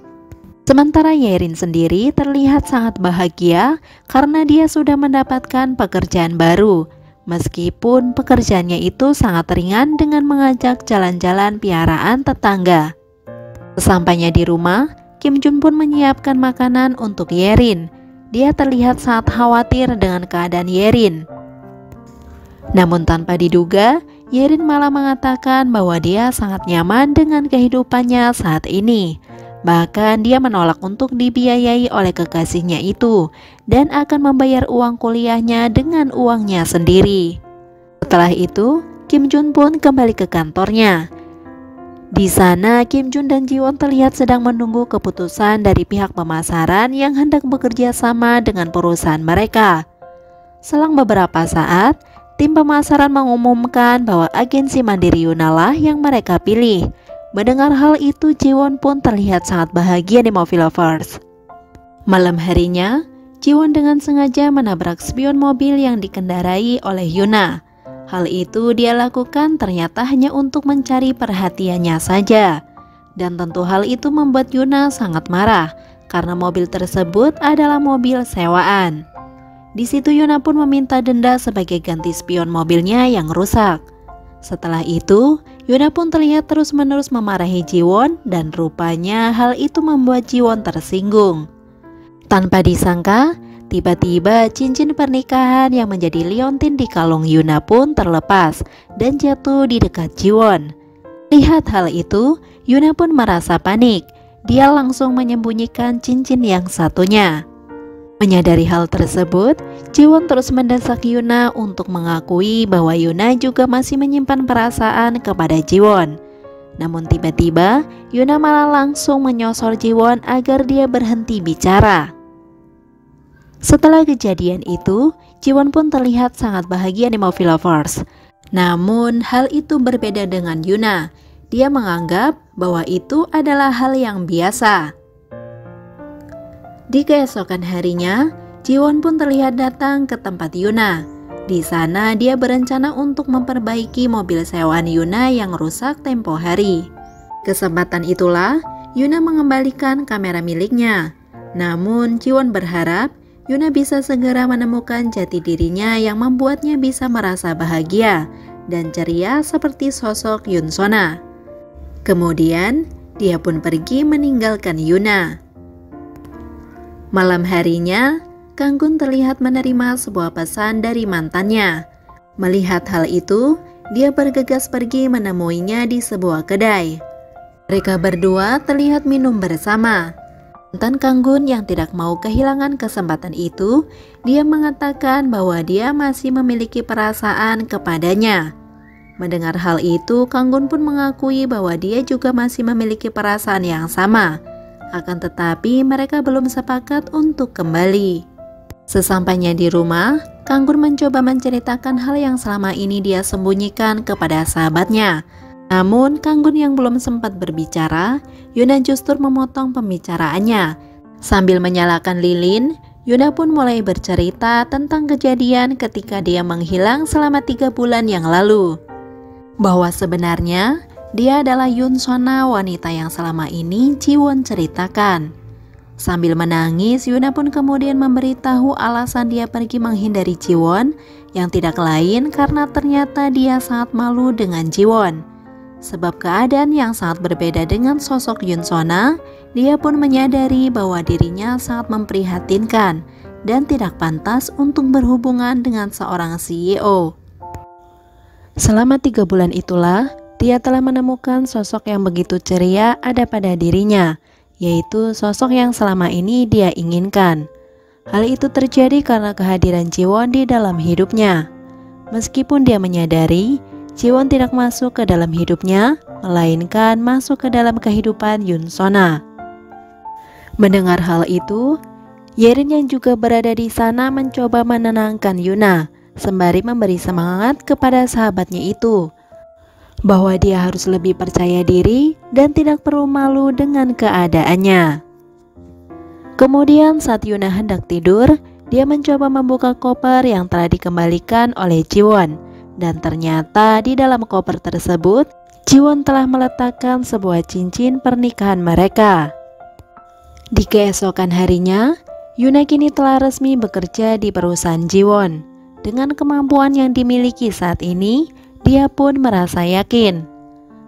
Sementara Yerin sendiri terlihat sangat bahagia karena dia sudah mendapatkan pekerjaan baru. Meskipun pekerjaannya itu sangat ringan dengan mengajak jalan-jalan piaraan tetangga. Sesampainya di rumah, Kim Jun pun menyiapkan makanan untuk Yerin. Dia terlihat sangat khawatir dengan keadaan Yerin. Namun tanpa diduga, Yerin malah mengatakan bahwa dia sangat nyaman dengan kehidupannya saat ini. Bahkan dia menolak untuk dibiayai oleh kekasihnya itu dan akan membayar uang kuliahnya dengan uangnya sendiri. Setelah itu, Kim Jun pun kembali ke kantornya. Di sana, Kim Jun dan Jiwon terlihat sedang menunggu keputusan dari pihak pemasaran yang hendak bekerja sama dengan perusahaan mereka. Selang beberapa saat, tim pemasaran mengumumkan bahwa agensi Mandiri Yuna lah yang mereka pilih. Mendengar hal itu, Jiwon pun terlihat sangat bahagia di Movie Lovers. Malam harinya, Jiwon dengan sengaja menabrak spion mobil yang dikendarai oleh Yuna. Hal itu dia lakukan ternyata hanya untuk mencari perhatiannya saja. Dan tentu hal itu membuat Yuna sangat marah karena mobil tersebut adalah mobil sewaan. Di situ Yuna pun meminta denda sebagai ganti spion mobilnya yang rusak. Setelah itu, Yuna pun terlihat terus-menerus memarahi Jiwon dan rupanya hal itu membuat Jiwon tersinggung. Tanpa disangka, tiba-tiba cincin pernikahan yang menjadi liontin di kalung Yuna pun terlepas dan jatuh di dekat Jiwon. Lihat hal itu, Yuna pun merasa panik. Dia langsung menyembunyikan cincin yang satunya. Menyadari hal tersebut, Jiwon terus mendesak Yuna untuk mengakui bahwa Yuna juga masih menyimpan perasaan kepada Jiwon. Namun tiba-tiba, Yuna malah langsung menyosor Jiwon agar dia berhenti bicara. Setelah kejadian itu, Jiwon pun terlihat sangat bahagia di Movie Lovers. Namun hal itu berbeda dengan Yuna. Dia menganggap bahwa itu adalah hal yang biasa. Di keesokan harinya, Jiwon pun terlihat datang ke tempat Yuna. Di sana dia berencana untuk memperbaiki mobil sewaan Yuna yang rusak tempo hari. Kesempatan itulah Yuna mengembalikan kamera miliknya. Namun Jiwon berharap Yuna bisa segera menemukan jati dirinya yang membuatnya bisa merasa bahagia dan ceria seperti sosok Yoon Sona. Kemudian dia pun pergi meninggalkan Yuna. Malam harinya, Kanggun terlihat menerima sebuah pesan dari mantannya. Melihat hal itu, dia bergegas pergi menemuinya di sebuah kedai. Mereka berdua terlihat minum bersama. Mantan Kanggun yang tidak mau kehilangan kesempatan itu, dia mengatakan bahwa dia masih memiliki perasaan kepadanya. Mendengar hal itu, Kanggun pun mengakui bahwa dia juga masih memiliki perasaan yang sama. Akan tetapi mereka belum sepakat untuk kembali. Sesampainya di rumah, Kanggun mencoba menceritakan hal yang selama ini dia sembunyikan kepada sahabatnya. Namun, Kanggun yang belum sempat berbicara, Yuna justru memotong pembicaraannya. Sambil menyalakan lilin, Yuna pun mulai bercerita tentang kejadian ketika dia menghilang selama 3 bulan yang lalu. Bahwa sebenarnya, dia adalah Yun Sona, wanita yang selama ini Jiwon ceritakan. Sambil menangis, Yuna pun kemudian memberitahu alasan dia pergi menghindari Jiwon, yang tidak lain karena ternyata dia sangat malu dengan Jiwon. Sebab keadaan yang sangat berbeda dengan sosok Yun Sona, dia pun menyadari bahwa dirinya sangat memprihatinkan dan tidak pantas untuk berhubungan dengan seorang CEO. Selama 3 bulan itulah, dia telah menemukan sosok yang begitu ceria ada pada dirinya, yaitu sosok yang selama ini dia inginkan. Hal itu terjadi karena kehadiran Jiwon di dalam hidupnya. Meskipun dia menyadari Jiwon tidak masuk ke dalam hidupnya, melainkan masuk ke dalam kehidupan Yun Sona. Mendengar hal itu, Yerin yang juga berada di sana mencoba menenangkan Yuna, sembari memberi semangat kepada sahabatnya itu, bahwa dia harus lebih percaya diri dan tidak perlu malu dengan keadaannya. Kemudian saat Yuna hendak tidur, dia mencoba membuka koper yang telah dikembalikan oleh Jiwon. Dan ternyata di dalam koper tersebut, Jiwon telah meletakkan sebuah cincin pernikahan mereka. Di keesokan harinya, Yuna kini telah resmi bekerja di perusahaan Jiwon. Dengan kemampuan yang dimiliki saat ini, dia pun merasa yakin.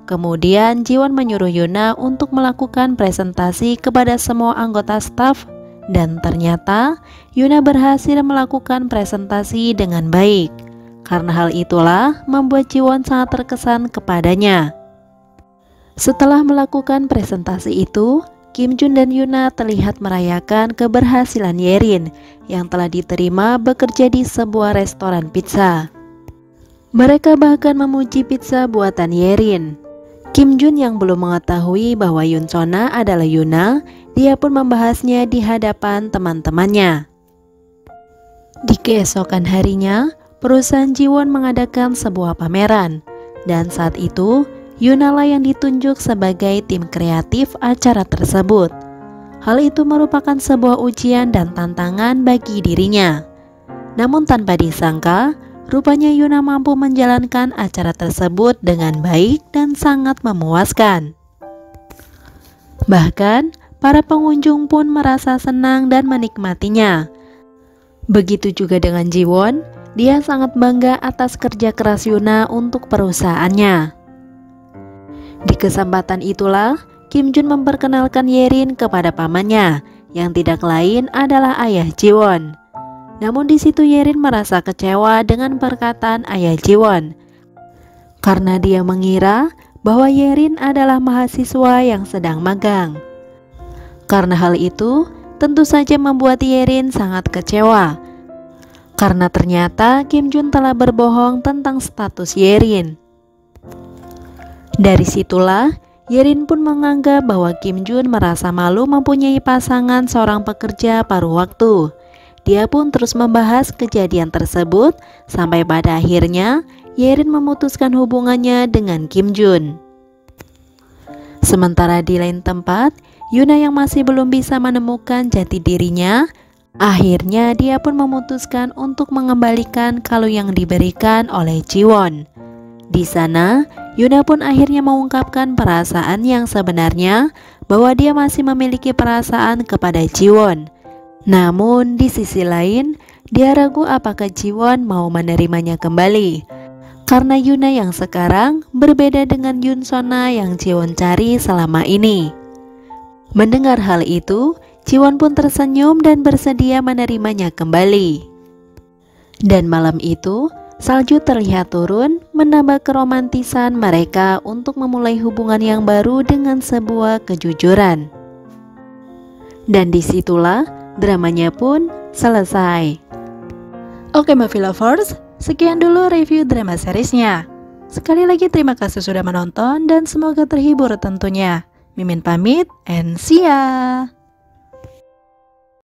Kemudian Jiwon menyuruh Yuna untuk melakukan presentasi kepada semua anggota staf, dan ternyata Yuna berhasil melakukan presentasi dengan baik. Karena hal itulah membuat Jiwon sangat terkesan kepadanya. Setelah melakukan presentasi itu, Kim Jun dan Yuna terlihat merayakan keberhasilan Yerin yang telah diterima bekerja di sebuah restoran pizza. Mereka bahkan memuji pizza buatan Yerin. Kim Jun yang belum mengetahui bahwa Yun Sona adalah Yuna, dia pun membahasnya di hadapan teman-temannya. Di keesokan harinya, perusahaan Jiwon mengadakan sebuah pameran, dan saat itu Yuna lah yang ditunjuk sebagai tim kreatif acara tersebut. Hal itu merupakan sebuah ujian dan tantangan bagi dirinya. Namun tanpa disangka, rupanya Yuna mampu menjalankan acara tersebut dengan baik dan sangat memuaskan. Bahkan, para pengunjung pun merasa senang dan menikmatinya. Begitu juga dengan Jiwon. Dia sangat bangga atas kerja keras Yuna untuk perusahaannya. Di kesempatan itulah, Kim Jun memperkenalkan Yerin kepada pamannya, yang tidak lain adalah ayah Jiwon. Namun di situ Yerin merasa kecewa dengan perkataan ayah Jiwon, karena dia mengira bahwa Yerin adalah mahasiswa yang sedang magang. Karena hal itu, tentu saja membuat Yerin sangat kecewa. Karena ternyata Kim Jun telah berbohong tentang status Yerin. Dari situlah, Yerin pun menganggap bahwa Kim Jun merasa malu mempunyai pasangan seorang pekerja paruh waktu. Dia pun terus membahas kejadian tersebut, sampai pada akhirnya Yerin memutuskan hubungannya dengan Kim Jun. Sementara di lain tempat, Yuna yang masih belum bisa menemukan jati dirinya, akhirnya dia pun memutuskan untuk mengembalikan kalung yang diberikan oleh Jiwon. Di sana, Yuna pun akhirnya mengungkapkan perasaan yang sebenarnya, bahwa dia masih memiliki perasaan kepada Jiwon. Namun di sisi lain, dia ragu apakah Jiwon mau menerimanya kembali. Karena Yuna yang sekarang berbeda dengan Yun Sona yang Jiwon cari selama ini. Mendengar hal itu, Jiwon pun tersenyum dan bersedia menerimanya kembali. Dan malam itu, salju terlihat turun, menambah keromantisan mereka untuk memulai hubungan yang baru dengan sebuah kejujuran. Dan disitulah dramanya pun selesai. Oke Movie Lovers, sekian dulu review drama seriesnya. Sekali lagi terima kasih sudah menonton dan semoga terhibur tentunya. Mimin pamit and see ya.